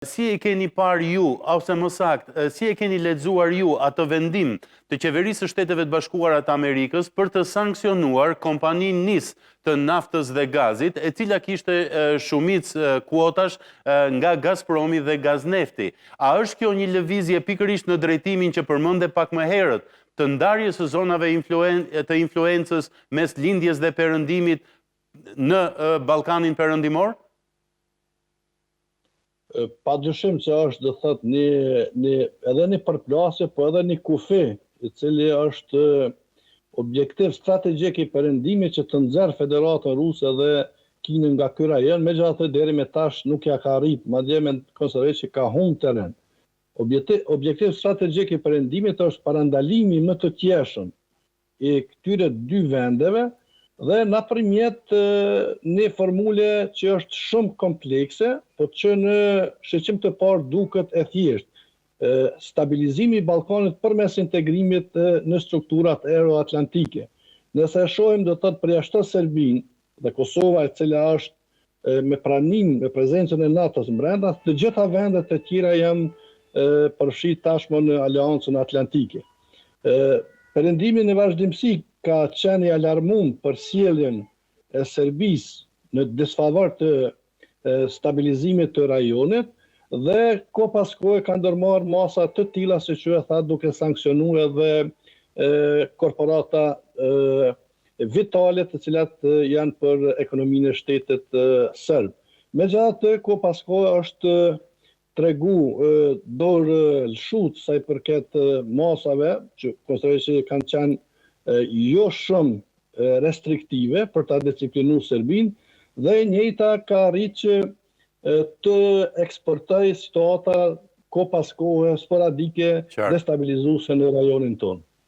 Si e keni parë ju, ose më saktë, si e keni lexuar ju atë vendim të Qeverisë së Shteteve të Bashkuara të Amerikës për të sankcionuar kompaninë NIS të naftës dhe gazit, e cila kishte shumicë kuotash nga Gazpromi dhe Gaznefti. A është kjo një lëvizje pikërisht në drejtimin që përmendë pak më herët, të ndarjes së zonave të influencës mes lindjes dhe perëndimit në Ballkanin Perëndimor? Pa dyshim që është dhe thot edhe një përplasje, po edhe një kufi, i cili është objektiv strategjik i perëndimit që të nxjerrë Federatën Ruse dhe Kinën nga ky rajon, megjithatë deri me tash nuk ja ka arrit, madje me konsiderim që ka humbur terren. Objektiv strategjik i perëndimit është parandalimi më të tjeshëm i këtyre dy vendeve dhe nëpërmjet një formule që është shumë komplekse, po që në shqeqim të parë duket e thjeshtë. Stabilizimi i Ballkanit përmes integrimit në strukturat euroatlantike. Nëse e shohim do të thotë përjashto Serbinë dhe Kosova, e cila është me pranim, me prezencën e NATO-s brenda, të gjitha vendet e tjera janë përfshirë tashmë në Aleancën Atlantike. Perëndimi në vazhdimsi ka qenë i alarmum për sjelljen e Serbisë në disfavor të stabilizimit të rajonit dhe ko pas kohë ka ndërmarrë masa të tilla, siç ju e tha, duke sankcionuar edhe korporata vitale të cilat janë për ekonominë e shtetit serb. Megjithatë, ko pas kohë është tregu dorë lshut sa i përket masave, që konsideroj që kanë qenë jo shumë restriktive për ta disiplinuar Serbinë, dhe e njëjta ka arritur që të eksportojë situata ko pas kohë sporadike destabilizuese në rajonin tonë.